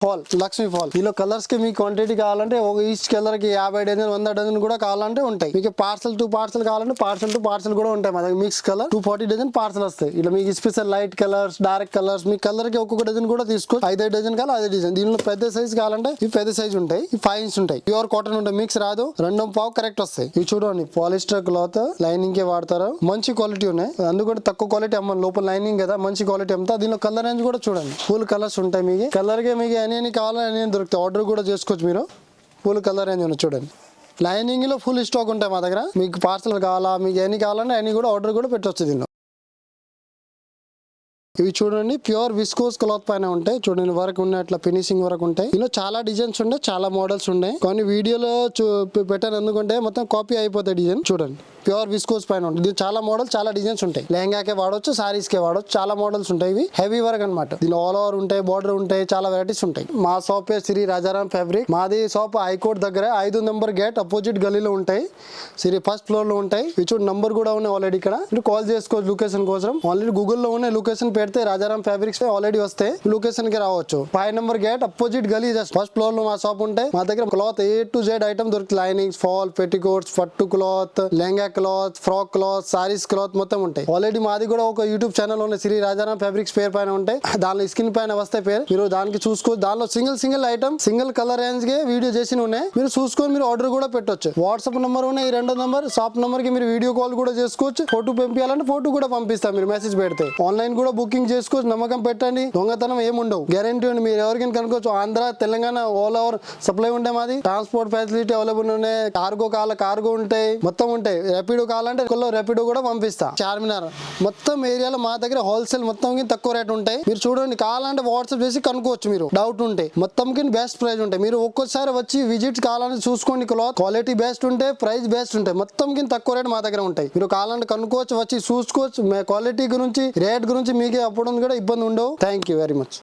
Fall Lakshmi fall. దీనిలో colours కి me quantity కావాలంటే ఒక ఈచ్ కలర్ కి 50 డజన్ 100 డజన్ కూడా కావాలంటే ఉంటాయి. మీకు పార్సల్ టు పార్సల్ కావాలంటే పార్సల్ టు పార్సల్ కూడా ఉంటాయి. మా దగ్గర మిక్స్ కలర్ 240 డజన్ పార్సల్ వస్తాయి. ఇలా మీకు special light colours, dark colours, మీ కలర్ కి ఒక్కొక్క డజన్ కూడా తీసుకో. 5 డజన్ కావాలి 5 డజన్. దీనిలో పెద్ద సైజ్ కావాలంటే ఇవి పెద్ద సైజ్ ఉంటాయి. ఇవి 5 ఇంచ్ ఉంటాయి. ప్యూర్ కాటన్ ఉంటాయి. మిక్స్ రాదు. 2.5 కరెక్ట్ వస్తాయి. ఇవి చూడండి పాలిస్టర్ క్లాత్ లైనింగ్ కే వాడతారు. మంచి క్వాలిటీ ఉన్నాయి. అందుకని తక్కువ క్వాలిటీ అమ్మ లోపల లైనింగ్ కదా మంచి క్వాలిటీ అమ్ముతా. దీనిలో కలర్ రేంజ్ కూడా చూడండి ఫుల్ కలర్స్ ఉంటాయి. మీకు కలర్ కి మీకు ఎన్ని కావాలని దొరుకుతాయి. ఆర్డర్ కూడా చేసుకోవచ్చు మీరు. ఫుల్ కలర్ రేంజ్ ఉన్నాయి చూడండి. లైనింగ్ లో ఫుల్ స్టాక్ ఉంటాయి మా దగ్గర. మీకు పార్సల్ కావాలా మీకు ఎన్ని కావాలంటే అన్ని కూడా ఆర్డర్ కూడా పెట్టవచ్చు. దీనిలో ఇవి చూడండి ప్యూర్ విస్కోస్ క్లాత్ పైన ఉంటాయి. చూడండి వర్క్ ఉన్నాయి అట్లా ఫినిషింగ్ వరకు ఉంటాయి. ఇందులో చాలా డిజైన్స్ ఉన్నాయి, చాలా మోడల్స్ ఉన్నాయి. కొన్ని వీడియోలో పెట్టాను ఎందుకంటే మొత్తం కాపీ అయిపోతాయి డిజైన్. చూడండి ప్యూర్ విస్కోస్ పైన ఉంటుంది. దీని చాలా మోడల్స్ చాలా డిజైన్స్ ఉంటాయి. లెహంగాకే వాడవచ్చు, సారీస్ కే వాడవచ్చు. చాలా మోడల్స్ ఉంటాయి. ఇవి హెవీ వర్క్ అనమాట. దీనిలో ఆల్ ఓవర్ ఉంటాయి, బార్డర్ ఉంటాయి, చాలా వెరైటీస్ ఉంటాయి. మా షాప్ శ్రీ రాజారాం ఫ్యాబ్రిక్. మాది షాప్ హైకోర్ట్ దగ్గర 5 నెంబర్ గేట్ అపోజిట్ గలీలో ఉంటాయి. శ్రీ ఫస్ట్ ఫ్లోర్ లో ఉంటాయి. ఇవి చూడండి నంబర్ కూడా ఉన్నాయి ఆల్రెడీ. ఇక్కడ మీరు కాల్ చేసుకోవచ్చు లొకేషన్ కోసం. ఆల్రెడీ గూగుల్లో ఉన్న లొకేషన్ పెడితే రాజారాం ఫ్యాబ్రిక్స్ ఆల్రెడీ వస్తే లొకేషన్ కి రావచ్చు. 5 నెంబర్ గేట్ అపోజిట్ గలీ జస్ట్ ఫస్ట్ ఫ్లోర్ లో మా షాప్ ఉంటాయి. మా దగ్గర cloth A to Z item దొరుకుతుంది. లైనింగ్స్, ఫాల్, పెట్టికోట్స్, పట్టు cloth, lehenga cloth, frock cloth, saris cloth మొత్తం ఉంటాయి. ఆల్రెడీ మాది కూడా ఒక యూట్యూబ్ ఛానల్ ఉన్న శ్రీ రాజారాం ఫ్యాబ్రిక్స్ పేరు పైన ఉంటాయి. దానిలో స్క్రీన్ పైన వస్తే పేరు మీరు దానికి చూసుకోవచ్చు. దానిలో single item single colour range కి వీడియో చేసి ఉన్నాయి. మీరు చూసుకొని మీరు ఆర్డర్ కూడా పెట్టొచ్చు. వాట్సాప్ నెంబర్ ఉన్నాయి. ఈ 2వ నెంబర్ షాప్ నెంబర్ కి మీరు వీడియో కాల్ కూడా చేసుకోవచ్చు. ఫోటో పంపించాలంటే ఫోటో కూడా పంపిస్తాం. మీరు మెసేజ్ పెడితే ఆన్లైన్ కూడా బుకింగ్ చేసుకోవచ్చు. నమ్మకం పెట్టండి, దొంగతనం ఏముండవు, గ్యారెంటీ ఉంది. మీరు ఎవరికైనా కనుకోవచ్చు. Andhra Telangana all over supply ఉంటాయి. మాది ట్రాన్స్పోర్ట్ ఫెసిలిటీ అవైలబుల్ ఉన్నాయి. కార్గో కార్గో ఉంటాయి, మొత్తం ఉంటాయి. ర్యాపిడో కావాలంటే ర్యాపిడో కూడా పంపిస్తా. చార్మినార్ మొత్తం ఏరియాలో మా దగ్గర హోల్సేల్ మొత్తం తక్కువ రేట్ ఉంటాయి. మీరు చూడండి కావాలంటే వాట్సాప్ చేసి కనుక్కోవచ్చు. మీరు డౌట్ ఉంటే మొత్తం బెస్ట్ ప్రైస్ ఉంటాయి. మీరు ఒక్కోసారి వచ్చి విజిట్ కావాలని చూసుకోండి. క్వాలిటీ బెస్ట్ ఉంటాయి, ప్రైస్ బెస్ట్ ఉంటాయి. మొత్తం తక్కువ రేట్ మా దగ్గర ఉంటాయి. మీరు కావాలంటే కనుక్కోవచ్చు, వచ్చి చూసుకోవచ్చు. క్వాలిటీ గురించి రేట్ గురించి మీకే అప్పుడు కూడా ఇబ్బంది ఉండవు. Thank you very much.